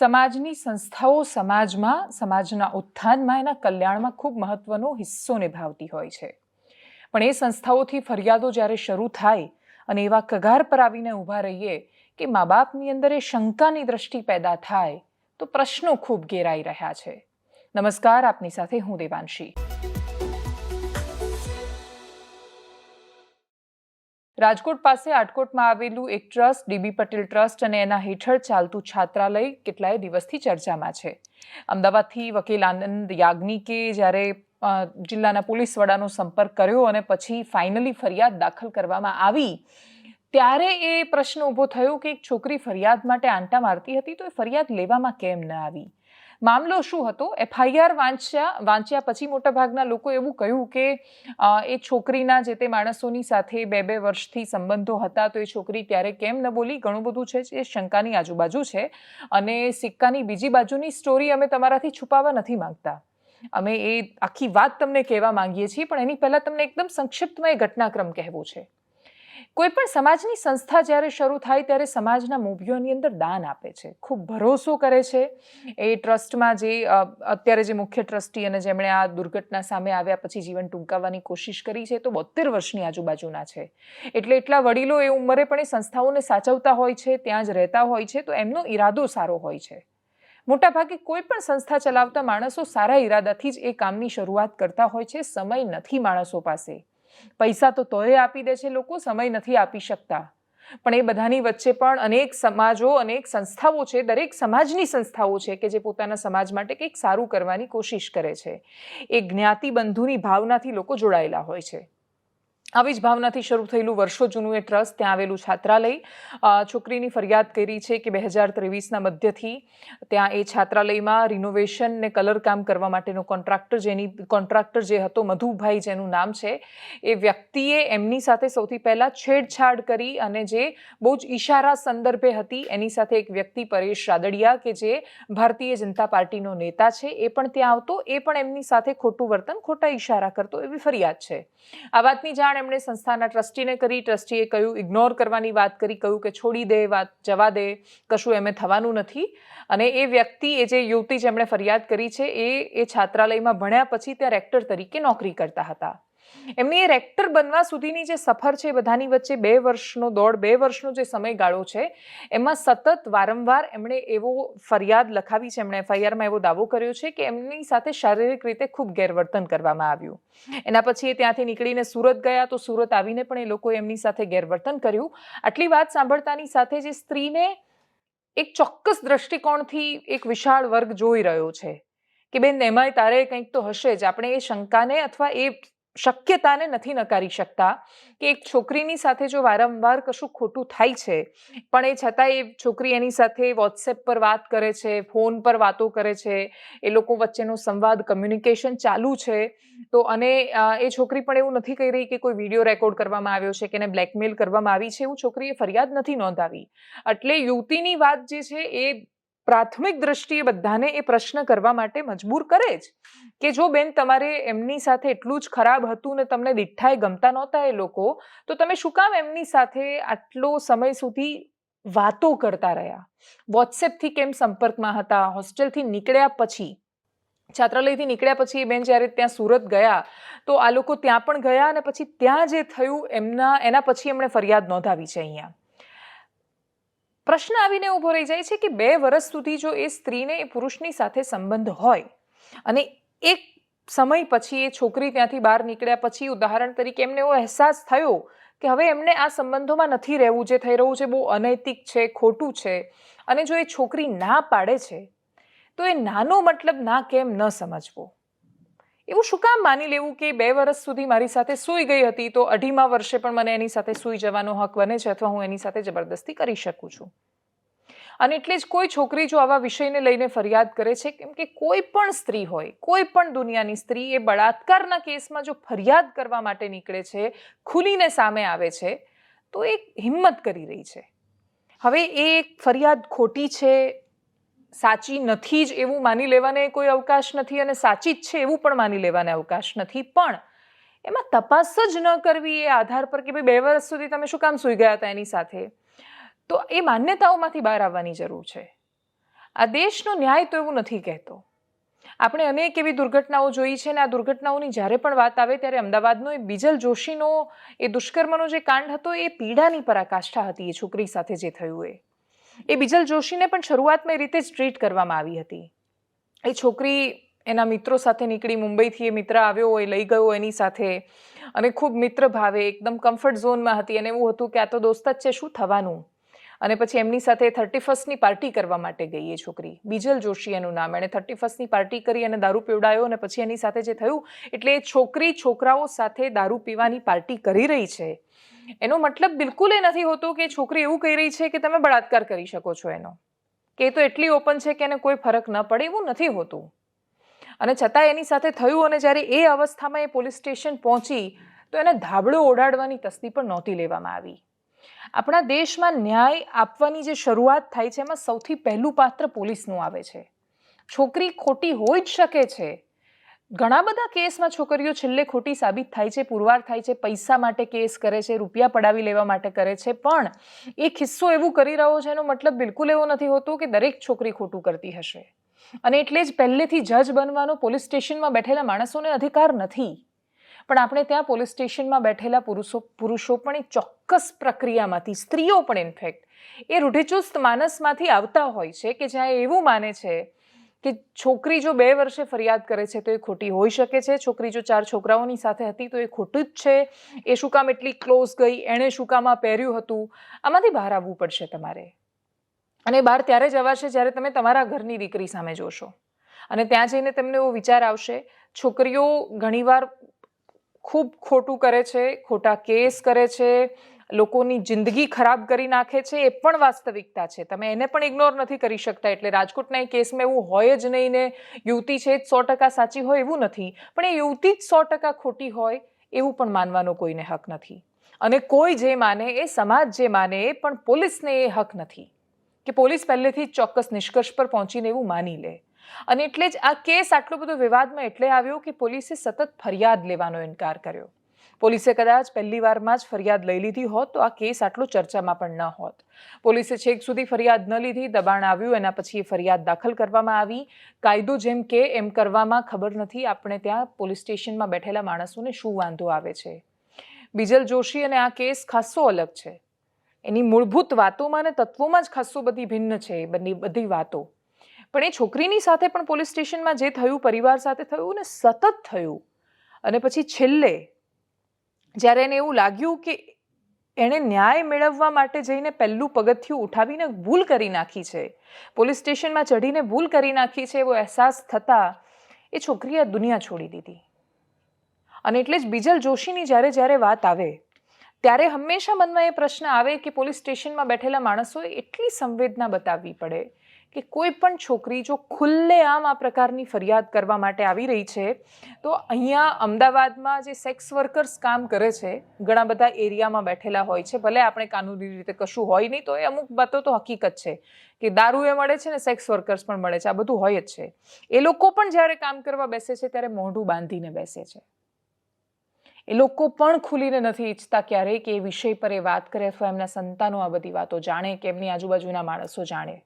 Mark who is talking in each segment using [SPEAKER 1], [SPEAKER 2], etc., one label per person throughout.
[SPEAKER 1] સમાજની સંસ્થાઓ સમાજના ઉત્થાનમાં એના કલ્યાણમાં ખૂબ મહત્વનો હિસ્સો નિભાવતી હોય છે. પણ એ સંસ્થાઓથી ફરિયાદો જ્યારે શરૂ થાય અને એવા કગાર પર આવીને ઊભા રહીએ કે મા બાપની અંદર એ શંકાની દ્રષ્ટિ પેદા થાય તો પ્રશ્નો ખૂબ ઘેરાઈ રહ્યા છે. નમસ્કાર, આપની સાથે હું દેવાંશી. રાજકોટ પાસે આટકોટમાં આવેલું એક ટ્રસ્ટ ડીબી પટેલ ટ્રસ્ટ અને એના હેઠળ ચાલતું છાત્રાલય કેટલાય દિવસથી ચર્ચામાં છે. અમદાવાદથી વકીલ આનંદ યાજ્ઞિકે જ્યારે જિલ્લાના પોલીસ વડાનો સંપર્ક કર્યો અને પછી ફાઇનલી ફરિયાદ દાખલ કરવામાં આવી ત્યારે એ પ્રશ્ન ઊભો થયો કે એક છોકરી ફરિયાદ માટે આંટા મારતી હતી તો એ ફરિયાદ લેવામાં કેમ ન આવી? મામલો શું હતો? FIR વાંચ્યા પછી મોટાભાગના લોકો એવું કહ્યું કે એ છોકરીના જે તે માણસોની સાથે બે વર્ષથી સંબંધો હતા તો એ છોકરી ત્યારે કેમ ન બોલી. ઘણું બધું છે એ શંકાની આજુબાજુ છે અને સિક્કાની બીજી બાજુની સ્ટોરી અમે તમારાથી છુપાવવા નથી માંગતા. અમે એ આખી વાત તમને કહેવા માંગીએ છીએ, પણ એની પહેલાં તમને એકદમ સંક્ષિપ્તમાં એ ઘટનાક્રમ કહેવું છે. કોઈ પણ સમાજની સંસ્થા જ્યારે શરૂ થાય ત્યારે સમાજના મૂવીઓની અંદર દાન આપે છે, ખૂબ ભરોસો કરે છે. એ ટ્રસ્ટમાં જે અત્યારે જે મુખ્ય ટ્રસ્ટી અને જેમણે આ દુર્ઘટના સામે આવ્યા પછી જીવન ટૂંકાવવાની કોશિશ કરી છે તો 72 વર્ષની આજુબાજુના છે. એટલે એટલા વડીલો એ ઉંમરે પણ એ સંસ્થાઓને સાચવતા હોય છે, ત્યાં જ રહેતા હોય છે, તો એમનો ઈરાદો સારો હોય છે. મોટાભાગે કોઈ પણ સંસ્થા ચલાવતા માણસો સારા ઈરાદાથી જ એ કામની શરૂઆત કરતા હોય છે. સમય નથી માણસો પાસે. પૈસા તો તોય આપી દે છે લોકો, સમય નથી આપી શકતા. પણ એ બધાની વચ્ચે પણ અનેક સમાજો, અનેક સંસ્થાઓ છે, દરેક સમાજની સંસ્થાઓ છે કે જે પોતાના સમાજ માટે કંઈક સારું કરવાની કોશિશ કરે છે. એ જ્ઞાતિ બંધુની ભાવનાથી લોકો જોડાયેલા હોય છે. આવી જ ભાવનાથી શરૂ થયેલું વર્ષો જૂનું એ ટ્રસ્ટ, ત્યાં આવેલું છાત્રાલય, છોકરીની ફરિયાદ કરી છે કે 2023ના મધ્યથી ત્યાં એ છાત્રાલયમાં રિનોવેશન ને કલર કામ કરવા માટેનો કોન્ટ્રાક્ટર જે હતો મધુભાઈ જેનું નામ છે, એ વ્યક્તિએ એમની સાથે સૌથી પહેલાં છેડછાડ કરી અને જે બહુ જ ઈશારા સંદર્ભે હતી એની સાથે એક વ્યક્તિ પરેશ રાદડિયા કે જે ભારતીય જનતા પાર્ટીનો નેતા છે એ પણ ત્યાં આવતો, એ પણ એમની સાથે ખોટું વર્તન, ખોટા ઈશારા કરતો, એવી ફરિયાદ છે. આ વાતની જાણ એમણે સંસ્થાના ટ્રસ્ટીને કરી. ટ્રસ્ટીએ કહ્યું, ઇગ્નોર કરવાની વાત કરી, કહ્યું કે છોડી દે, વાત જવા દે, કશું એમે થવાનું નથી. અને એ વ્યક્તિ, એ જે યુવતી જેમણે ફરિયાદ કરી છે એ છાત્રાલયમાં ભણ્યા પછી ત્યાં રેક્ટર તરીકે નોકરી કરતા હતા. એમની એ રેક્ટર બનવા સુધીની જે સફર છે બધાની વચ્ચે 2 વર્ષનો જે સમયગાળો છે એમાં સતત વારંવાર એમણે એવો ફરિયાદ લખાવી છે, એમણે FIRમાં એવો દાવો કર્યો છે કે એમની સાથે શારીરિક રીતે ખૂબ ગેરવર્તન કરવામાં આવ્યું. એના પછી એ ત્યાંથી નીકળીને સુરત ગયા તો સુરત આવીને પણ એ લોકોએ એમની સાથે ગેરવર્તન કર્યું. આટલી વાત સાંભળતાની સાથે જે સ્ત્રીને એક ચોક્કસ દ્રષ્ટિકોણથી એક વિશાળ વર્ગ જોઈ રહ્યો છે કે બેન એમાંય તારે કંઈક તો હશે જ. આપણે એ શંકાને અથવા એ શક્યતાને નથી નકારી શકતા કે એક છોકરીની સાથે જો વારંવાર કશું ખોટું થાય છે પણ એ છતાં એ છોકરી એની સાથે વોટ્સએપ પર વાત કરે છે, ફોન પર વાતો કરે છે, એ લોકો વચ્ચેનો સંવાદ, કમ્યુનિકેશન ચાલુ છે. તો અને એ છોકરી પણ એવું નથી કહી રહી કે કોઈ વિડીયો રેકોર્ડ કરવામાં આવ્યો છે કે એને બ્લેકમેલ કરવામાં આવી છે, એવું છોકરીએ ફરિયાદ નથી નોંધાવી. એટલે યુવતીની વાત જે છે એ પ્રાથમિક દ્રષ્ટિએ બધાને એ પ્રશ્ન કરવા માટે મજબૂર કરે જ કે જો બેન તમારે એમની સાથે એટલું જ ખરાબ હતું ને તમને દીઠાએ ગમતા નહોતા એ લોકો, તો તમે શું કામ એમની સાથે આટલો સમય સુધી વાતો કરતા રહ્યા? વોટ્સએપથી કેમ સંપર્કમાં હતા? હોસ્ટેલથી નીકળ્યા પછી, છાત્રાલયથી નીકળ્યા પછી એ બેન જ્યારે ત્યાં સુરત ગયા તો આ લોકો ત્યાં પણ ગયા અને પછી ત્યાં જે થયું એના પછી એમણે ફરિયાદ નોંધાવી છે. અહીંયા પ્રશ્ન આવીને ઊભો રહી જાય છે કે 2 વર્ષ સુધી જો એ સ્ત્રીને એ પુરુષની સાથે સંબંધ હોય અને એક સમય પછી એ છોકરી ત્યાંથી બહાર નીકળ્યા પછી ઉદાહરણ તરીકે એમને એવો અહેસાસ થયો કે હવે એમને આ સંબંધોમાં નથી રહેવું, જે થઈ રહ્યું છે બહુ અનૈતિક છે, ખોટું છે, અને જો એ છોકરી ના પાડે છે તો એ નાનો મતલબ ના કેમ ન સમજવો? એવું શું કામ માની લેવું કે 2 વર્ષ સુધી મારી સાથે સૂઈ ગઈ હતી તો 2.5મા વર્ષે પણ મને એની સાથે સૂઈ જવાનો હક બને છે અથવા હું એની સાથે જબરદસ્તી કરી શકું છું? અને એટલે જ કોઈ છોકરી જો આવા વિષયને લઈને ફરિયાદ કરે છે, કેમ કે કોઈ પણ સ્ત્રી હોય, કોઈ પણ દુનિયાની સ્ત્રી એ બળાત્કારના કેસમાં જો ફરિયાદ કરવા માટે નીકળે છે, ખુલીને સામે આવે છે, તો એ હિંમત કરી રહી છે. હવે એ ફરિયાદ ખોટી છે, સાચી નથી જ એવું માની લેવાને કોઈ અવકાશ નથી અને સાચી જ છે એવું પણ માની લેવાને અવકાશ નથી. પણ એમાં તપાસ જ ન કરવી એ આધાર પર કે ભાઈ 2 વર્ષ સુધી તમે શું કામ સૂઈ ગયા હતા એની સાથે, તો એ માન્યતાઓમાંથી બહાર આવવાની જરૂર છે. આ દેશનો ન્યાય તો એવું નથી કહેતો. આપણે અનેક એવી દુર્ઘટનાઓ જોઈ છે અને આ દુર્ઘટનાઓની જ્યારે પણ વાત આવે ત્યારે અમદાવાદનો એ બિજલ જોશીનો એ દુષ્કર્મનો જે કાંડ હતો એ પીડાની પરાકાષ્ઠા હતી. એ છોકરી સાથે જે થયું એ બિજલ જોશીને પણ શરૂઆતમાં એ રીતે જ ટ્રીટ કરવામાં આવી હતી. એ છોકરી એના મિત્રો સાથે નીકળી, મુંબઈથી એ મિત્ર આવ્યો, એ લઈ ગયો એની સાથે અને ખૂબ મિત્ર ભાવે એકદમ કમ્ફર્ટ ઝોનમાં હતી અને એવું હતું કે આ તો દોસ્ત જ છે, શું થવાનું. અને પછી એમની સાથે 31st પાર્ટી કરવા માટે ગઈ એ છોકરી. બિજલ જોશી એનું નામ. એણે 31st પાર્ટી કરી અને દારૂ પીવડાયો અને પછી એની સાથે જે થયું, એટલે એ છોકરી છોકરાઓ સાથે દારૂ પીવાની પાર્ટી કરી રહી છે. એનો મતલબ બિલકુલ એ નથી હોતો કે છોકરી એવું કહી રહી છે કે તમે બળાત્કાર કરી શકો છો એનો, કે એ તો એટલી ઓપન છે કે એને કોઈ ફરક ન પડે, એવું નથી હોતું. અને છતાં એની સાથે થયું અને જ્યારે એ અવસ્થામાં એ પોલીસ સ્ટેશન પહોંચી તો એને ધાબળો ઓડાડવાની તસ્દી પણ નહોતી લેવામાં આવી. આપણા દેશમાં ન્યાય આપવાની જે શરૂઆત થાય છે એમાં સૌથી પહેલું પાત્ર પોલીસનું આવે છે. છોકરી ખોટી હોઈ જ શકે છે. ઘણા બધા કેસમાં છોકરીઓ છેલ્લે ખોટી સાબિત થાય છે, પુરવાર થાય છે, પૈસા માટે કેસ કરે છે, રૂપિયા પડાવી લેવા માટે કરે છે, પણ એ કિસ્સો એવું કરી રહ્યો છે એનો મતલબ બિલકુલ એવો નથી હોતો કે દરેક છોકરી ખોટું કરતી હશે. અને એટલે જ પહેલેથી જજ બનવાનો પોલીસ સ્ટેશનમાં બેઠેલા માણસોને અધિકાર નથી. પણ આપણે ત્યાં પોલીસ સ્ટેશનમાં બેઠેલા પુરુષો પણ એ ચોક્કસ પ્રક્રિયામાંથી, સ્ત્રીઓ પણ ઇનફેક્ટ એ રૂઢિચુસ્ત માનસમાંથી આવતા હોય છે કે જ્યાં એવું માને છે કે છોકરી જો 2 વર્ષે ફરિયાદ કરે છે તો એ ખોટી હોઈ શકે છે, છોકરી જો 4 છોકરાઓની સાથે હતી તો એ ખોટું જ છે, એ શું કામ એટલી ક્લોઝ ગઈ, એણે શું કામ આ પહેર્યું હતું. આમાંથી બહાર આવવું પડશે તમારે. અને બહાર ત્યારે જ અવાશે જ્યારે તમે તમારા ઘરની દીકરી સામે જોશો અને ત્યાં જઈને તમને એવો વિચાર આવશે. છોકરીઓ ઘણીવાર ખૂબ ખોટું કરે છે, ખોટા કેસ કરે છે, લોકોની જિંદગી ખરાબ કરી નાખે છે, એ પણ વાસ્તવિકતા છે. તમે એને પણ ઇગ્નોર નથી કરી શકતા. એટલે રાજકોટના એ કેસમાં એવું હોય જ નહીં ને યુવતી છે જ 100% સાચી હોય એવું નથી, પણ એ યુવતી જ 100% ખોટી હોય એવું પણ માનવાનો કોઈને હક નથી. અને કોઈ જે માને, એ સમાજ જે માને, એ પણ પોલીસને એ હક નથી કે પોલીસ પહેલેથી જ ચોક્કસ નિષ્કર્ષ પર પહોંચીને એવું માની લે. અને એટલે જ આ કેસ આટલો બધો વિવાદમાં એટલે આવ્યો કે પોલીસે સતત ફરિયાદ લેવાનો ઇનકાર કર્યો. પોલીસે કદાચ પહેલી વારમાં જ ફરિયાદ લઈ લીધી હોત તો આ કેસ આટલો ચર્ચામાં પણ ન હોત. પોલીસે છેક સુધી ફરિયાદ ન લીધી, દબાણ આવ્યું, એના પછી એ ફરિયાદ દાખલ કરવામાં આવી. કાયદો જેમ કે એમ કરવામાં ખબર નથી આપણે ત્યાં પોલીસ સ્ટેશનમાં બેઠેલા માણસોને શું વાંધો આવે છે. બિજલ જોશી અને આ કેસ ખાસ્સો અલગ છે. એની મૂળભૂત વાતોમાં અને તત્વોમાં જ ખાસ્સો બધી ભિન્ન છે બધી વાતો. પણ એ છોકરીની સાથે પણ પોલીસ સ્ટેશનમાં જે થયું, પરિવાર સાથે થયું ને સતત થયું. અને પછી છેલ્લે જ્યારે એને એવું લાગ્યું કે એણે ન્યાય મેળવવા માટે જઈને પહેલું પગથિયું ઉઠાવીને ભૂલ કરી નાખી છે, પોલીસ સ્ટેશનમાં ચઢીને ભૂલ કરી નાખી છે, એવો અહેસાસ થતાં એ છોકરીએ દુનિયા છોડી દીધી. અને એટલે જ બિજલ જોશીની જ્યારે વાત આવે ત્યારે હંમેશા મનમાં એ પ્રશ્ન આવે કે પોલીસ સ્ટેશનમાં બેઠેલા માણસોએ એટલી સંવેદના બતાવવી પડે કે કોઈ પણ છોકરી જો ખુલ્લેઆમ આ પ્રકારની ફરિયાદ કરવા માટે આવી રહી છે તો અહીંયા અમદાવાદમાં જે સેક્સ વર્કર્સ કામ કરે છે, ઘણા બધા એરિયામાં બેઠેલા હોય છે, ભલે આપણે કાનૂની રીતે કશું હોય નહીં તો એ અમુક વાતો તો હકીકત છે કે દારૂ એ મળે છે ને સેક્સ વર્કર્સ પણ મળે છે, આ બધું હોય જ છે. એ લોકો પણ જ્યારે કામ કરવા બેસે છે ત્યારે મોઢું બાંધીને બેસે છે. એ લોકો પણ ખુલીને નથી ઈચ્છતા ક્યારેય કે એ વિષય પર એ વાત કરે અથવા એમના સંતાનો આ બધી વાતો જાણે, કે એમની આજુબાજુના માણસો જાણે.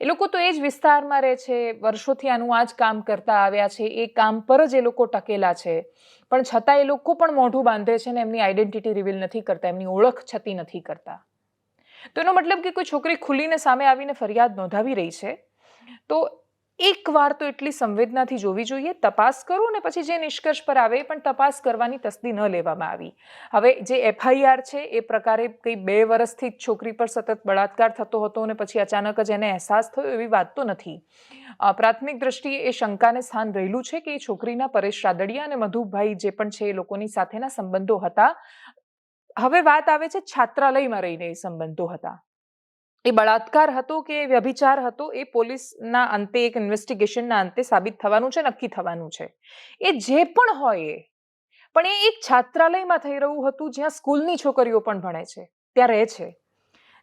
[SPEAKER 1] એ લોકો તો એ જ વિસ્તારમાં રહે છે, વર્ષોથી આનું આ જ કામ કરતા આવ્યા છે, એ કામ પર જ એ લોકો ટકેલા છે, પણ છતાં એ લોકો પણ મોઢું બાંધે છે ને એમની આઈડેન્ટિટી રિવીલ નથી કરતા, એમની ઓળખ છતી નથી કરતા. તો એનો મતલબ કે કોઈ છોકરી ખુલીને સામે આવીને ફરિયાદ નોંધાવી રહી છે તો એકવાર તો એટલી સંવેદનાથી જોવી જોઈએ, તપાસ કરો ને પછી જે નિષ્કર્ષ પર આવે પણ તપાસ કરવાની તસ્દી ન લેવામાં આવી. હવે જે FIR છે એ પ્રકારે કંઈ 2 વર્ષથી જ છોકરી પર સતત બળાત્કાર થતો હતો અને પછી અચાનક જ એને અહેસાસ થયો એવી વાત તો નથી. પ્રાથમિક દ્રષ્ટિએ એ શંકાને સ્થાન રહેલું છે કે એ છોકરીના પરેશ રાદડિયા અને મધુભાઈ જે પણ છે એ લોકોની સાથેના સંબંધો હતા. હવે વાત આવે છે છાત્રાલયમાં રહીને એ સંબંધો હતા. એ બળાત્કાર હતો કે વ્યભિચાર હતો એ પોલીસના અંતે, એક ઇન્વેસ્ટિગેશનના અંતે સાબિત થવાનું છે, નક્કી થવાનું છે. એ જે પણ હોય પણ એ એક છાત્રાલયમાં થઈ રહ્યું હતું જ્યાં સ્કૂલની છોકરીઓ પણ ભણે છે, ત્યાં રહે છે,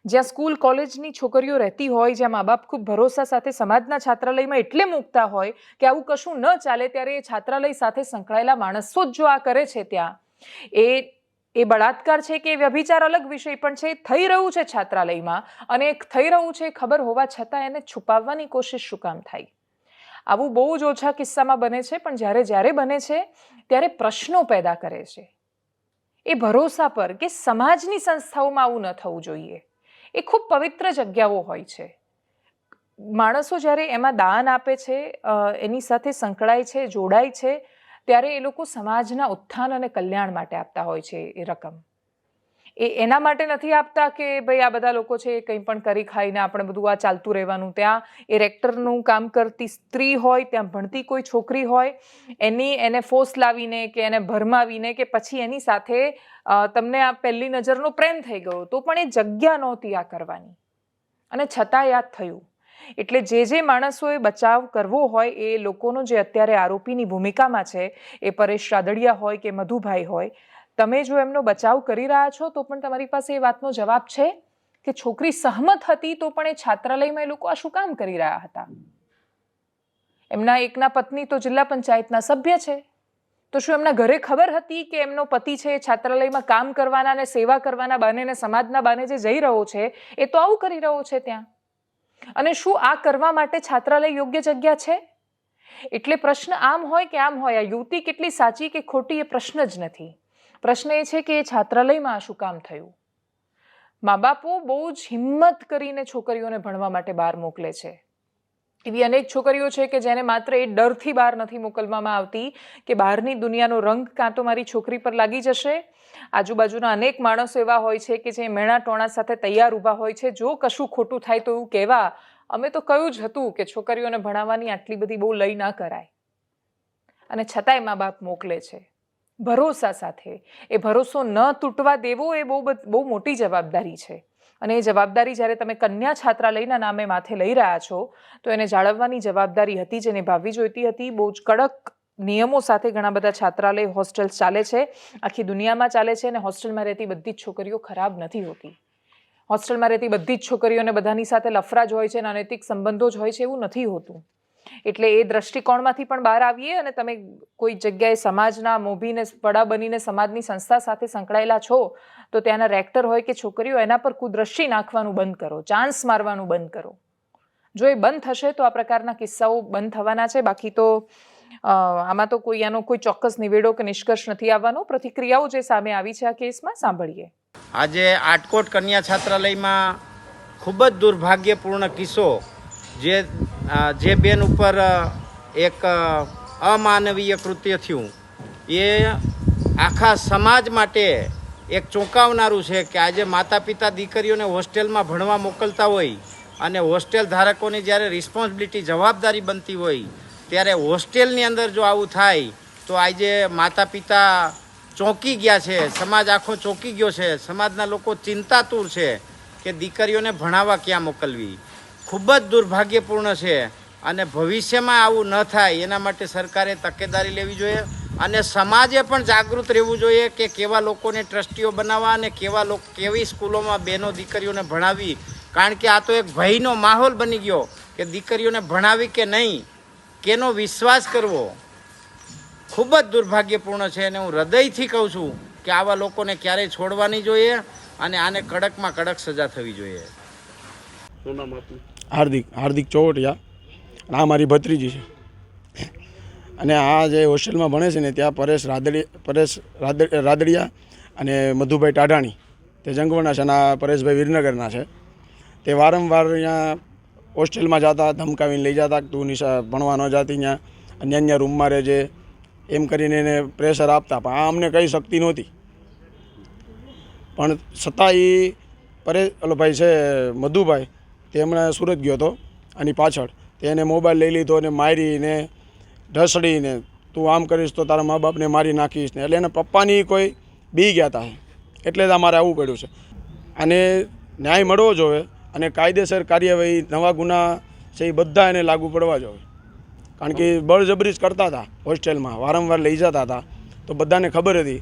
[SPEAKER 1] જ્યાં સ્કૂલ કોલેજની છોકરીઓ રહેતી હોય, જ્યાં મા બાપ ખૂબ ભરોસા સાથે સમાજના છાત્રાલયમાં એટલે મૂકતા હોય કે આવું કશું ન ચાલે, ત્યારે એ છાત્રાલય સાથે સંકળાયેલા માણસો જ જો આ કરે છે ત્યાં એ એ બળાત્કાર છે કે વ્યભિચાર અલગ વિષય, પણ છે થઈ રહ્યું છે છાત્રાલયમાં, અને થઈ રહ્યું છે ખબર હોવા છતાં એને છુપાવવાની કોશિશ શું કામ થાય? આવું બહુ જ ઓછા કિસ્સામાં બને છે, પણ જ્યારે બને છે ત્યારે પ્રશ્નો પેદા કરે છે. એ ભરોસા પર કે સમાજની સંસ્થાઓમાં આવું ન થવું જોઈએ. એ ખૂબ પવિત્ર જગ્યાઓ હોય છે. માણસો જ્યારે એમાં દાન આપે છે, એની સાથે સંકળાય છે, જોડાય છે, ત્યારે એ લોકો સમાજના ઉત્થાન અને કલ્યાણ માટે આપતા હોય છે એ રકમ. એ એના માટે નથી આપતા કે ભાઈ આ બધા લોકો છે કંઈ પણ કરી ખાઈને આપણે બધું આ ચાલતું રહેવાનું. ત્યાં એ રેક્ટરનું કામ કરતી સ્ત્રી હોય, ત્યાં ભણતી કોઈ છોકરી હોય, એને ફોર્સ લાવીને કે એને ભરમાવીને કે પછી એની સાથે તમને આ પહેલી નજરનો પ્રેમ થઈ ગયો તો પણ એ જગ્યા નહોતી આ કરવાની, અને છતાં યાદ થયું. એટલે જે માણસોએ બચાવ કરવો હોય એ લોકોનો જે અત્યારે આરોપીની ભૂમિકામાં છે, એ પરેશ રાદડિયા હોય કે મધુભાઈ હોય, તમે જો એમનો બચાવ કરી રહ્યા છો તો પણ તમારી પાસે એ વાતનો જવાબ છે કે છોકરી સહમત હતી તો પણ એ છાત્રાલયમાં એ લોકો આ શું કામ કરી રહ્યા હતા? એમના એકના પત્ની તો જિલ્લા પંચાયતના સભ્ય છે, તો શું એમના ઘરે ખબર હતી કે એમનો પતિ છે છાત્રાલયમાં કામ કરવાના અને સેવા કરવાના બહાને ને સમાજના બહાને જે જઈ રહ્યો છે એ તો આવું કરી રહ્યો છે ત્યાં? અને શું આ કરવા માટે છાત્રાલય યોગ્ય જગ્યા છે? એટલે પ્રશ્ન આમ હોય કે આમ હોય, આ યુવતી કેટલી સાચી કે ખોટી એ પ્રશ્ન જ નથી. પ્રશ્ન એ છે કે એ છાત્રાલયમાં આ શું કામ થયું? મા બાપો બહુ જ હિંમત કરીને છોકરીઓને ભણવા માટે બહાર મોકલે છે. એવી અનેક છોકરીઓ છે કે જેને માત્ર એ ડરથી બહાર નથી મોકલવામાં આવતી કે બહારની દુનિયાનો રંગ કાં તો મારી છોકરી પર લાગી જશે. આજુબાજુના અનેક માણસો એવા હોય છે કે જે મેણા ટોણા સાથે તૈયાર ઊભા હોય છે, જો કશું ખોટું થાય તો એવું કહેવા, અમે તો કહ્યું જ હતું કે છોકરીઓને ભણાવવાની આટલી બધી બહુ લઈ ના કરાય. અને છતાંય મા બાપ મોકલે છે ભરોસા સાથે. એ ભરોસો ન તૂટવા દેવો એ બહુ મોટી જવાબદારી છે. અને એ જવાબદારી જ્યારે તમે કન્યા છાત્રાલયના નામે માથે લઈ રહ્યા છો તો એને જાળવવાની જવાબદારી હતી, જે નિભાવવી જોઈતી હતી. બહુ જ કડક નિયમો સાથે ઘણા બધા છાત્રાલય હોસ્ટેલ્સ ચાલે છે, આખી દુનિયામાં ચાલે છે. અને હોસ્ટેલમાં રહેતી બધી જ છોકરીઓ ખરાબ નથી હોતી. હોસ્ટેલમાં રહેતી બધી જ છોકરીઓને બધાની સાથે લફરા જ હોય છે, અનૈતિક સંબંધો જ હોય છે, એવું નથી હોતું. એટલે એ દ્રષ્ટિકોણમાંથી પણ બહાર આવીએ. અને તમે કોઈ જગ્યાએ સમાજના મોભીને પડા બનીને સમાજની સંસ્થા સાથે સંકળાયેલા છો તો ત્યાંના રેક્ટર હોય કે છોકરીઓ, એના પર કુદ્રષ્ટિ નાખવાનું બંધ કરો, ચાન્સ મારવાનું બંધ કરો. જો એ બંધ થશે તો આ પ્રકારના કિસ્સાઓ બંધ થવાના છે. બાકી તો આમાં તો આનો કોઈ ચોક્કસ નિવેડો કે નિષ્કર્ષ નથી આવવાનો. પ્રતિક્રિયાઓ જે સામે આવી છે આ કેસમાં, સાંભળીએ.
[SPEAKER 2] આજે આટકોટ કન્યા છાત્રાલયમાં ખૂબ જ દુર્ભાગ્યપૂર્ણ કિસ્સો, જે બેન ઉપર એક અમાનવીય કૃત્ય થયું, એ આખા સમાજ માટે એક ચોંકાવનારું છે કે આજે માતા પિતા દીકરીઓને હોસ્ટેલમાં ભણવા મોકલતા હોય અને હોસ્ટેલ ધારકોની જ્યારે રિસ્પોન્સિબિલિટી જવાબદારી બનતી હોય ત્યારે હોસ્ટેલની અંદર જો આવું થાય તો આજે માતા પિતા ચોંકી ગયા છે, સમાજ આખો ચોંકી ગયો છે. સમાજના લોકો ચિંતાતુર છે કે દીકરીઓને ભણાવવા ક્યાં મોકલવી. ખૂબ જ દુર્ભાગ્યપૂર્ણ છે. અને ભવિષ્યમાં આવું ન થાય એના માટે સરકારે તકેદારી લેવી જોઈએ અને સમાજે પણ જાગૃત રહેવું જોઈએ કે કેવા લોકોને ટ્રસ્ટીઓ બનાવવા અને કેવી સ્કૂલોમાં બહેનો દીકરીઓને ભણાવવી. કારણ કે આ તો એક ભયનો માહોલ બની ગયો કે દીકરીઓને ભણાવી કે નહીં, કેનો વિશ્વાસ કરવો. ખૂબ જ દુર્ભાગ્યપૂર્ણ છે. અને હું હૃદયથી કહું છું કે આવા લોકોને ક્યારેય છોડવા નહીં જોઈએ અને આને કડકમાં કડક સજા થવી જોઈએ.
[SPEAKER 3] હાર્દિક ચોવટિયા. આ મારી ભત્રીજી છે. અને આ જે હોસ્ટેલમાં ભણે છે ને ત્યાં પરેશ રાદડિયા અને મધુભાઈ ટાઢાણી તે જંગવરના છે અને આ પરેશભાઈ વિરનગરના છે. તે વારંવાર અહીંયા હોસ્ટેલમાં જતા, ધમકાવીને લઈ જતા, તું નિશા ભણવા ન જતી, અહીંયા અન્ય રૂમમાં રહેજે, એમ કરીને એને પ્રેશર આપતા. પણ આ અમને કંઈ શક્તિ નહોતી. પણ છતાં એ ઓલો ભાઈ છે મધુભાઈ, તે હમણાં સુરત ગયો હતો આની પાછળ, તેને મોબાઈલ લઈ લીધો અને મારીને ઢસડીને, તું આમ કરીશ તો તારા મા બાપને મારી નાખીશ ને. એટલે એના પપ્પાની કોઈ બી ગયા હતા, એટલે જ અમારે આવવું પડ્યું છે. અને ન્યાય મળવો જોઈએ અને કાયદેસર કાર્યવાહી, નવા ગુના છે એ બધા એને લાગુ પડવા જોઈએ. કારણ કે બળજબરી જ કરતા હતા હોસ્ટેલમાં, વારંવાર લઈ જતા હતા, તો બધાને ખબર હતી,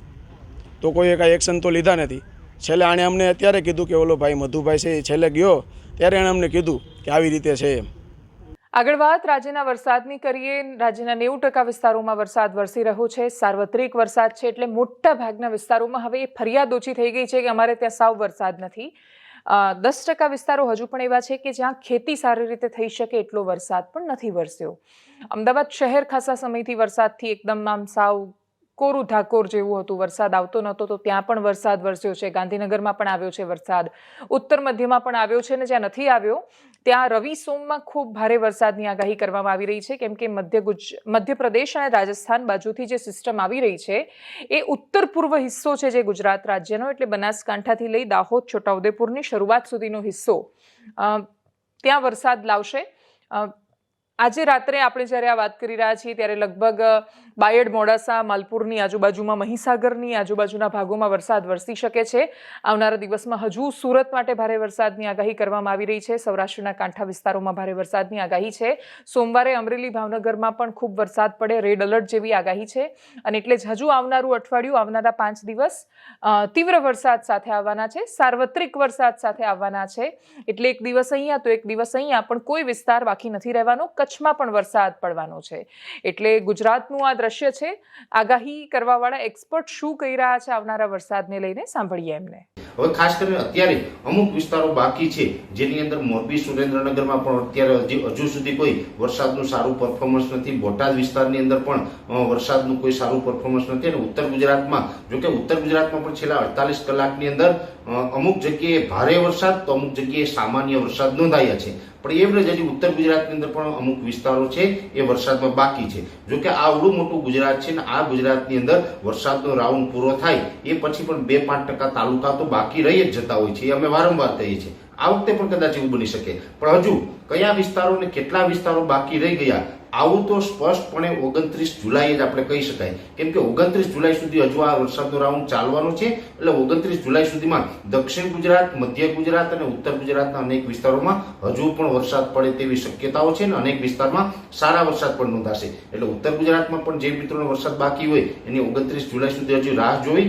[SPEAKER 3] તો કોઈએ કાંઈ એક્શન તો લીધા નથી. છેલ્લે આણે અમને અત્યારે કીધું કે ઓલો ભાઈ મધુભાઈ છે એ છેલ્લે ગયો ત્યારે એણે અમને કીધું કે આવી રીતે છે એમ.
[SPEAKER 1] આગળ વાત રાજ્યના વરસાદની કરીએ. રાજ્યના 90% વિસ્તારોમાં વરસાદ વરસી રહ્યો છે. સાર્વત્રિક વરસાદ છે એટલે મોટા ભાગના વિસ્તારોમાં હવે એ ફરિયાદ ઓછી થઈ ગઈ છે કે અમારે ત્યાં સાવ વરસાદ નથી. 10% વિસ્તારો હજુ પણ એવા છે કે જ્યાં ખેતી સારી રીતે થઈ શકે એટલો વરસાદ પણ નથી વરસ્યો. અમદાવાદ શહેર ખાસા સમયથી વરસાદથી એકદમ આમ સાવ કોરું ધાકોર જેવું હતું, વરસાદ આવતો નહોતો, તો ત્યાં પણ વરસાદ વરસ્યો છે. ગાંધીનગરમાં પણ આવ્યો છે વરસાદ, ઉત્તર મધ્યમાં પણ આવ્યો છે, અને જ્યાં નથી આવ્યો ત્યાં રવિ સોમમાં ખૂબ ભારે વરસાદની આગાહી કરવામાં આવી રહી છે, કેમ કે મધ્યપ્રદેશ અને રાજસ્થાન બાજુથી જે સિસ્ટમ આવી રહી છે એ ઉત્તર પૂર્વ હિસ્સો છે જે ગુજરાત રાજ્યનો, એટલે બનાસકાંઠાથી લઈ દાહોદ છોટાઉદેપુરની શરૂઆત સુધીનો હિસ્સો ત્યાં વરસાદ લાવશે. આજે રાત્રે આપણે જ્યારે આ વાત કરી રહ્યા છીએ ત્યારે લગભગ બાયડ, મોડાસા, માલપુરની આજુબાજુમાં, મહીસાગરની આજુબાજુના ભાગોમાં વરસાદ વરસી શકે છે. આવનારા દિવસમાં હજુ સુરત માટે ભારે વરસાદની આગાહી કરવામાં આવી રહી છે. સૌરાષ્ટ્રના કાંઠા વિસ્તારોમાં ભારે વરસાદની આગાહી છે. સોમવારે અમરેલી, ભાવનગરમાં પણ ખૂબ વરસાદ પડે, રેડ એલર્ટ જેવી આગાહી છે. અને એટલે જ હજુ આવનારું અઠવાડિયું, આવનારા 5 દિવસ તીવ્ર વરસાદ સાથે આવવાના છે, સાર્વત્રિક વરસાદ સાથે આવવાના છે. એટલે એક દિવસ અહીંયા તો એક દિવસ અહીંયા, પણ કોઈ વિસ્તાર બાકી નથી રહેવાનો. કચ્છમાં પણ વરસાદ પડવાનો છે. એટલે ગુજરાતનું આ દ્રશ્ય છે. આગાહી કરવાવાળા એક્સપર્ટ શું કહી રહ્યા છે આવનારા વરસાદને લઈને, સાંભળીએ એમને.
[SPEAKER 4] હવે ખાસ કરીને અત્યારે અમુક વિસ્તારો બાકી છે જેની અંદર મોરબી, સુરેન્દ્રનગરમાં પણ અત્યારે હજુ સુધી કોઈ વરસાદનું સારું પરફોર્મન્સ નથી. બોટાદ વિસ્તારની અંદર પણ વરસાદનું કોઈ સારું પરફોર્મન્સ નથી. અને ઉત્તર ગુજરાતમાં, જો કે ઉત્તર ગુજરાતમાં પણ છેલ્લા 48 કલાકની અંદર અમુક જગ્યાએ ભારે વરસાદ તો અમુક જગ્યાએ સામાન્ય વરસાદ નોંધાયા છે. પણ એવરેજ હજી ઉત્તર ગુજરાતની અંદર પણ અમુક વિસ્તારો છે એ વરસાદમાં બાકી છે. જો કે આવડું મોટું ગુજરાત છે ને આ ગુજરાતની અંદર વરસાદનો રાઉન્ડ પૂરો થાય એ પછી પણ 2-5% તાલુકા તો બાકી રહી જ જતા હોય છે. એ અમે વારંવાર કહીએ છીએ. આ વખતે પણ કદાચ એવું બની શકે. પણ હજુ કયા વિસ્તારો ને કેટલા વિસ્તારો બાકી રહી ગયા આવું તો સ્પષ્ટપણે 29 જુલાઈ જ આપણે કહી શકાય. કેમ કે 29 જુલાઈ સુધી હજુ આ વરસાદનો રાઉન્ડ ચાલવાનો છે. એટલે 29 જુલાઈ સુધીમાં દક્ષિણ ગુજરાત, મધ્ય ગુજરાત અને ઉત્તર ગુજરાતના અનેક વિસ્તારોમાં હજુ પણ વરસાદ પડે તેવી શક્યતાઓ છે. અને અનેક વિસ્તારમાં સારા વરસાદ પણ નોંધાશે. એટલે ઉત્તર ગુજરાતમાં પણ જે મિત્રોનો વરસાદ બાકી હોય એની 29 જુલાઈ સુધી હજુ રાહ જોઈ.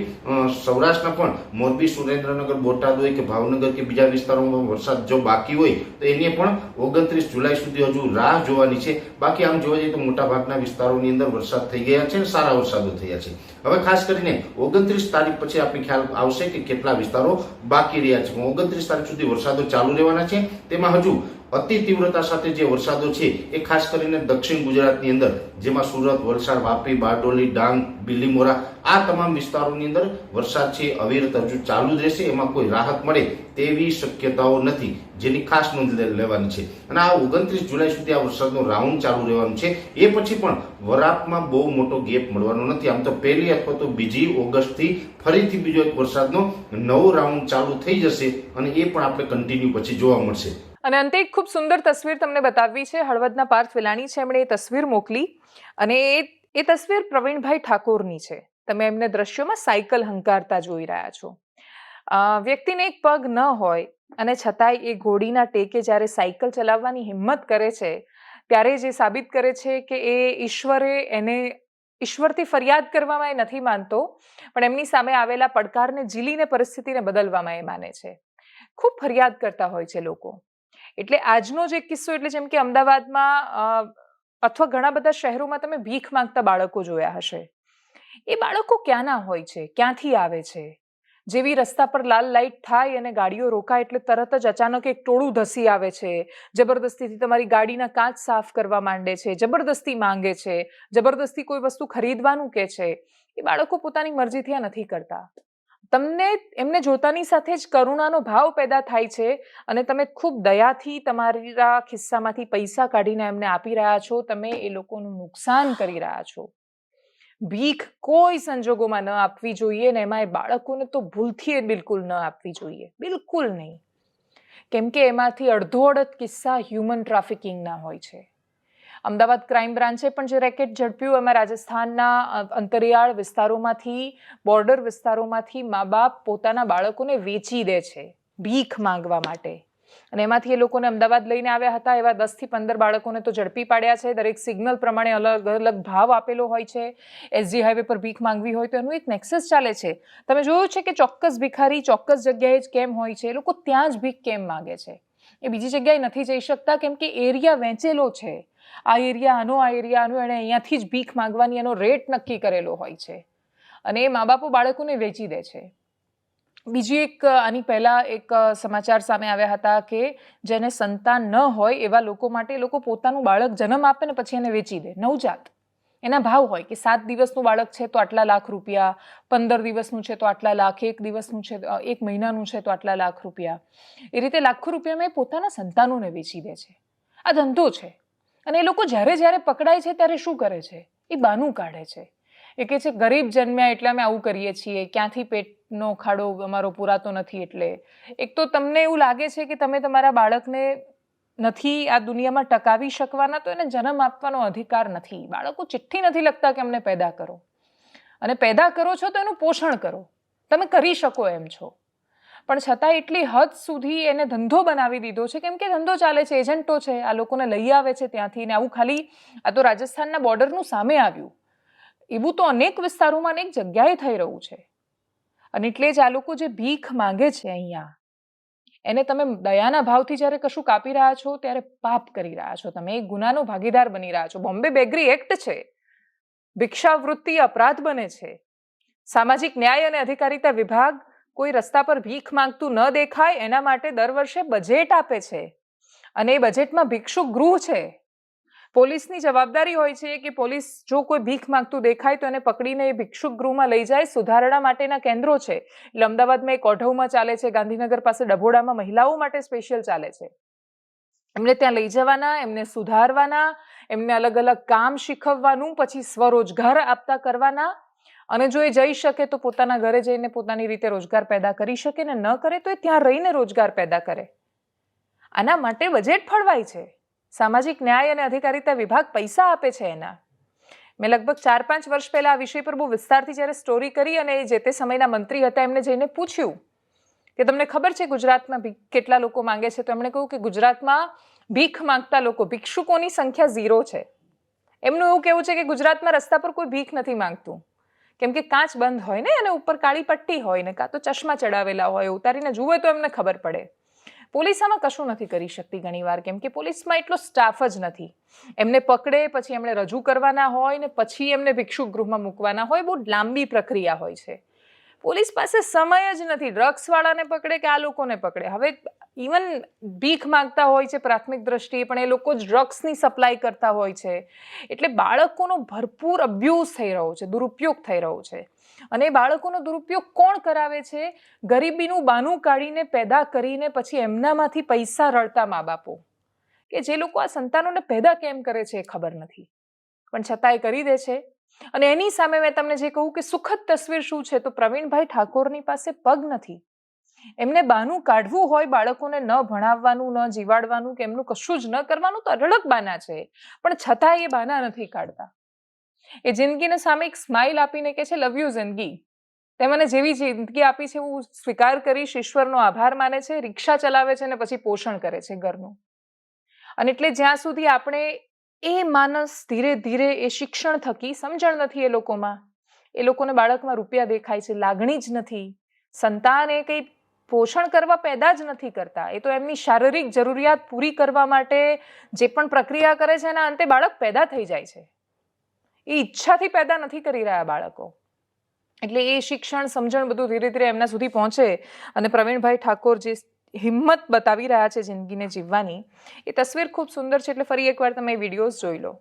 [SPEAKER 4] સૌરાષ્ટ્રના પણ મોરબી, સુરેન્દ્રનગર, બોટાદ હોય કે ભાવનગર કે બીજા વિસ્તારોમાં વરસાદ જો બાકી હોય તો એની પણ 29 જુલાઈ સુધી હજુ રાહ જોવાની છે. બાકી આમ જોવા જઈએ તો મોટા ભાગના વિસ્તારોની અંદર વરસાદ થઈ ગયા છે અને સારા વરસાદો થયા છે. હવે ખાસ કરીને 29 તારીખ પછી આપણે ખ્યાલ આવશે કે કેટલા વિસ્તારો બાકી રહ્યા છે. 29 તારીખ સુધી વરસાદો ચાલુ રહેવાના છે. તેમાં હજુ અતિ તીવ્રતા સાથે જે વરસાદો છે એ ખાસ કરીને દક્ષિણ ગુજરાતની અંદર, જેમાં સુરત, વલસાડ, વાપી, બારડોલી, ડાંગ, બિલીમોરા આ તમામ વિસ્તારોની અંદર વરસાદ છે અવિરત હજુ ચાલુ જ રહેશે. એમાં કોઈ રાહત મળે તેવી શક્યતાઓ નથી, જેની ખાસ નોંધ લેવાની છે. અને આ 29 જુલાઈ સુધી આ વરસાદનો રાઉન્ડ ચાલુ રહેવાનું છે. એ પછી પણ વરાપમાં બહુ મોટો ગેપ મળવાનો નથી. આમ તો 1 અથવા તો 2 ઓગસ્ટથી ફરીથી બીજો એક વરસાદનો નવો રાઉન્ડ ચાલુ થઈ જશે અને એ પણ આપણે કન્ટિન્યુ પછી જોવા મળશે.
[SPEAKER 1] અને અંતે એક ખૂબ સુંદર તસવીર તમને બતાવવી છે. હળવદના પાર્થ વિલાણી છે, એમણે એ તસવીર મોકલી અને એ તસવીર પ્રવીણભાઈ ઠાકોરની છે. તમે એમને દ્રશ્યોમાં સાયકલ હંકારતા જોઈ રહ્યા છો. વ્યક્તિને એક પગ ન હોય અને છતાંય એ ઘોડીના ટેકે જ્યારે સાયકલ ચલાવવાની હિંમત કરે છે ત્યારે જે સાબિત કરે છે કે એ ઈશ્વરથી ફરિયાદ કરવામાં એ નથી માનતો, પણ એમની સામે આવેલા પડકારને ઝીલીને પરિસ્થિતિને બદલવામાં એ માને છે. ખૂબ ફરિયાદ કરતા હોય છે લોકો. એટલે આજનો જે કિસ્સો, એટલે જેમ કે અમદાવાદમાં અથવા ઘણા બધા શહેરોમાં તમે ભીખ માંગતા બાળકો જોયા હશે. એ બાળકો ક્યાંના હોય છે, ક્યાંથી આવે છે? જેવી રસ્તા પર લાલ લાઈટ થાય અને ગાડીઓ રોકાય એટલે તરત જ અચાનક એક ટોળું ધસી આવે છે, જબરદસ્તીથી તમારી ગાડીના કાચ સાફ કરવા માંડે છે, જબરદસ્તી માંગે છે, જબરદસ્તી કોઈ વસ્તુ ખરીદવાનું કહે છે. એ બાળકો પોતાની મરજીથી આ નથી કરતા. તમને એમને જોતાની સાથે જ કરુણાનો ભાવ પેદા થાય છે અને તમે ખૂબ દયાથી તમારા ખિસ્સામાંથી પૈસા કાઢીને એમને આપી રહ્યા છો. તમે એ લોકોનું નુકસાન કરી રહ્યા છો. ભીખ કોઈ સંજોગોમાં ન આપવી જોઈએ, ને એમાં એ બાળકોને તો ભૂલથી બિલકુલ ન આપવી જોઈએ, બિલકુલ નહીં. કેમ કે એમાંથી અડધોઅડધ કિસ્સા હ્યુમન ટ્રાફિકિંગના હોય છે. અમદાવાદ ક્રાઇમ બ્રાન્ચે પણ જે રેકેટ ઝડપ્યું, એમાં રાજસ્થાનના અંતરિયાળ વિસ્તારોમાંથી, બોર્ડર વિસ્તારોમાંથી મા બાપ પોતાના બાળકોને વેચી દે છે ભીખ માંગવા માટે. અને એમાંથી એ લોકોને અમદાવાદ લઈને આવ્યા હતા. એવા 10 થી 15 બાળકોને તો ઝડપી પાડ્યા છે. દરેક સિગ્નલ પ્રમાણે અલગ અલગ ભાવ આપેલો હોય છે. એસજી હાઈવે પર ભીખ માંગવી હોય તો એનું એક નેક્સસ ચાલે છે. તમે જોયું છે કે ચોક્કસ ભિખારી ચોક્કસ જગ્યાએ જ કેમ હોય છે, એ લોકો ત્યાં જ ભીખ કેમ માંગે છે. એ બીજી જગ્યાએ નથી જઈ શકતા કેમ કે એરિયા વહેંચેલો છે. આ એરિયા આનો, એણે અહીંયાથી જ ભીખ માંગવાની એનો રેટ નક્કી કરેલો હોય છે અને એ મા બાપો બાળકોને વેચી દે છે. બીજી એક આની પહેલાં એક સમાચાર સામે આવ્યા હતા કે જેને સંતાન ન હોય એવા લોકો માટે એ લોકો પોતાનું બાળક જન્મ આપે ને પછી એને વેચી દે. નવજાત એના ભાવ હોય કે 7 દિવસનું બાળક છે તો આટલા લાખ રૂપિયા, 15 દિવસનું છે તો આટલા લાખ, 1 દિવસનું છે, 1 મહિનાનું છે તો આટલા લાખ રૂપિયા. એ રીતે લાખો રૂપિયામાં એ પોતાના સંતાનોને વેચી દે છે. આ ધંધો છે. અને એ લોકો જ્યારે પકડાય છે ત્યારે શું કરે છે? એ બાનું કાઢે છે. એ કહે છે ગરીબ જન્મ્યા એટલે અમે આવું કરીએ છીએ, ક્યાંથી પેટનો ખાડો અમારો પૂરાતો નથી. એટલે એક તો તમને એવું લાગે છે કે તમે તમારા બાળકને નથી આ દુનિયામાં ટકાવી શકવાના તો એને જન્મ આપવાનો અધિકાર નથી. બાળકો ચિઠ્ઠી નથી લખતા કે અમને પેદા કરો, અને પેદા કરો છો તો એનું પોષણ કરો. તમે કરી શકો એમ છો, પણ છતાં એટલી હદ સુધી એને ધંધો બનાવી દીધો છે કેમ કે ધંધો ચાલે છે, એજન્ટો છે, આ લોકોને લઈ આવે છે ત્યાંથી. ને આવું ખાલી આ તો રાજસ્થાનના બોર્ડરનું સામે આવ્યું, એવું તો અનેક વિસ્તારોમાં અનેક જગ્યાએ થઈ રહ્યું છે. અને એટલે જ આ લોકો જે ભીખ માંગે છે અહીંયા, એને તમે દયાના ભાવથી જ્યારે કશું કાપી રહ્યા છો ત્યારે પાપ કરી રહ્યા છો. તમે એક ગુનાનો ભાગીદાર બની રહ્યા છો. બોમ્બે બેગરી એક્ટ છે, ભિક્ષાવૃત્તિ અપરાધ બને છે. સામાજિક ન્યાય અને અધિકારિતા વિભાગ કોઈ રસ્તા પર ભીખ માંગતું ન દેખાય એના માટે દર વર્ષે બજેટ આપે છે, અને એ બજેટમાં ભિક્ષુક ગૃહ છે. પોલીસની જવાબદારી હોય છે કે પોલીસ જો કોઈ ભીખ માંગતું દેખાય તો એને પકડીને એ ભિક્ષુક ગૃહમાં લઈ જાય. સુધારણા માટેના કેન્દ્રો છે. એટલે અમદાવાદમાં એક ઓઢવમાં ચાલે છે, ગાંધીનગર પાસે ડભોડામાં મહિલાઓ માટે સ્પેશિયલ ચાલે છે. એમને ત્યાં લઈ જવાના, એમને સુધારવાના, એમને અલગ અલગ કામ શીખવવાનું, પછી સ્વરોજગાર આપતા કરવાના. અને જો એ જઈ શકે તો પોતાના ઘરે જઈને પોતાની રીતે રોજગાર પેદા કરી શકે, ને ન કરે તો એ ત્યાં રહીને રોજગાર પેદા કરે. આના માટે બજેટ ફળવાય છે. સામાજિક ન્યાય અને અધિકારિતા વિભાગ પૈસા આપે છે એના. મેં લગભગ 4-5 વર્ષ પહેલા આ વિષય પર બહુ વિસ્તારથી જ્યારે સ્ટોરી કરી અને જે તે સમયના મંત્રી હતા એમને જઈને પૂછ્યું કે તમને ખબર છે ગુજરાતમાં કેટલા લોકો માંગે છે? તો એમણે કહ્યું કે ગુજરાતમાં ભીખ માંગતા લોકો, ભિક્ષુકોની સંખ્યા 0 છે. એમનું એવું કહેવું છે કે ગુજરાતમાં રસ્તા પર કોઈ ભીખ નથી માંગતું, કેમ કે કાચ બંધ હોય ને અને ઉપર કાળી પટ્ટી હોય ને કાં તો ચશ્મા ચડાવેલા હોય, ઉતારીને જુએ તો એમને ખબર પડે. પોલીસ આમાં કશું નથી કરી શકતી ઘણીવાર, કેમ કે પોલીસમાં એટલો સ્ટાફ જ નથી. એમને પકડે, પછી એમણે રજૂ કરવાના હોય ને પછી એમને ભિક્ષુક ગૃહમાં મૂકવાના હોય. બહુ લાંબી પ્રક્રિયા હોય છે. પોલીસ પાસે સમય જ નથી. ડ્રગ્સવાળાને પકડે કે આ લોકોને પકડે. હવે ઇવન ભીખ માંગતા હોય છે પ્રાથમિક દ્રષ્ટિએ, પણ એ લોકો જ ડ્રગ્સની સપ્લાય કરતા હોય છે. એટલે બાળકોનો ભરપૂર અબ્યુઝ થઈ રહ્યો છે, દુરુપયોગ થઈ રહ્યો છે. અને એ બાળકોનો દુરુપયોગ કોણ કરાવે છે? ગરીબીનું બાનું કાઢીને પેદા કરીને પછી એમનામાંથી પૈસા રળતા મા બાપો, કે જે લોકો આ સંતાનોને પેદા કેમ કરે છે એ ખબર નથી, પણ છતાં એ કરી દે છે. અને એની સામે મેં તમને જે કહું કે સુખદ તસવીર શું છે, તો પ્રવીણભાઈ ઠાકોરની પાસે પગ નથી. એમને બાનું કાઢવું હોય બાળકોને ન ભણાવવાનું, ન જીવાડવાનું, કે એમનું કશું જ ન કરવાનું, તો અઢળક બાના છે, પણ છતાં એ બાના નથી કાઢતા. એ જિંદગીને સામે એક સ્માઇલ આપીને કે છે લવ યુ જિંદગી, તે મને જેવી જિંદગી આપી છે હું સ્વીકાર કરીશ, ઈશ્વરનો આભાર માને છે, રિક્ષા ચલાવે છે ને પછી પોષણ કરે છે ઘરનું. અને એટલે જ્યાં સુધી આપણે એ માનસ ધીરે ધીરે એ શિક્ષણ થકી, સમજણ નથી એ લોકોમાં, એ લોકોને બાળકમાં રૂપિયા દેખાય છે, લાગણી જ નથી, સંતાન એ કંઈ પોષણ કરવા પેદા જ નથી કરતા. એ તો એમની શારીરિક જરૂરિયાત પૂરી કરવા માટે જે પણ પ્રક્રિયા કરે છે એના અંતે બાળક પેદા થઈ જાય છે. એ ઈચ્છાથી પેદા નથી કરી રહ્યા બાળકો. એટલે એ શિક્ષણ, સમજણ બધું ધીરે ધીરે એમના સુધી પહોંચે. અને પ્રવીણભાઈ ઠાકોર જે હિંમત બતાવી રહ્યા છે જિંદગીને જીવવાની, એ તસવીર ખૂબ સુંદર છે. એટલે ફરી એકવાર તમે એ વિડીયોઝ જોઈ લો.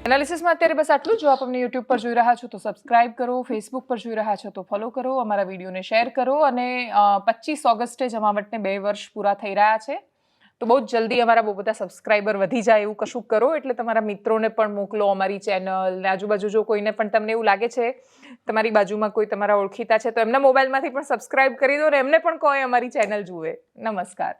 [SPEAKER 1] એનાલિસિસમાં અત્યારે બસ આટલું. જો આપ અમને યુટ્યુબ પર જોઈ રહ્યા છો તો સબસ્ક્રાઇબ કરો, ફેસબુક પર જોઈ રહ્યા છો તો ફોલો કરો, અમારા વિડીયોને શેર કરો. અને 25 ઓગસ્ટે જમાવટને 2 વર્ષ પૂરા થઈ રહ્યા છે, તો બહુ જ જલ્દી અમારા બહુ બધા સબસ્ક્રાઇબર વધી જાય એવું કશું કરો. એટલે તમારા મિત્રોને પણ મોકલો અમારી ચેનલ. આજુબાજુ જો કોઈને પણ તમને એવું લાગે છે તમારી બાજુમાં કોઈ તમારા ઓળખીતા છે તો એમના મોબાઈલમાંથી પણ સબસ્ક્રાઇબ કરી દો અને એમને પણ કોઈ અમારી ચેનલ જુએ. નમસ્કાર.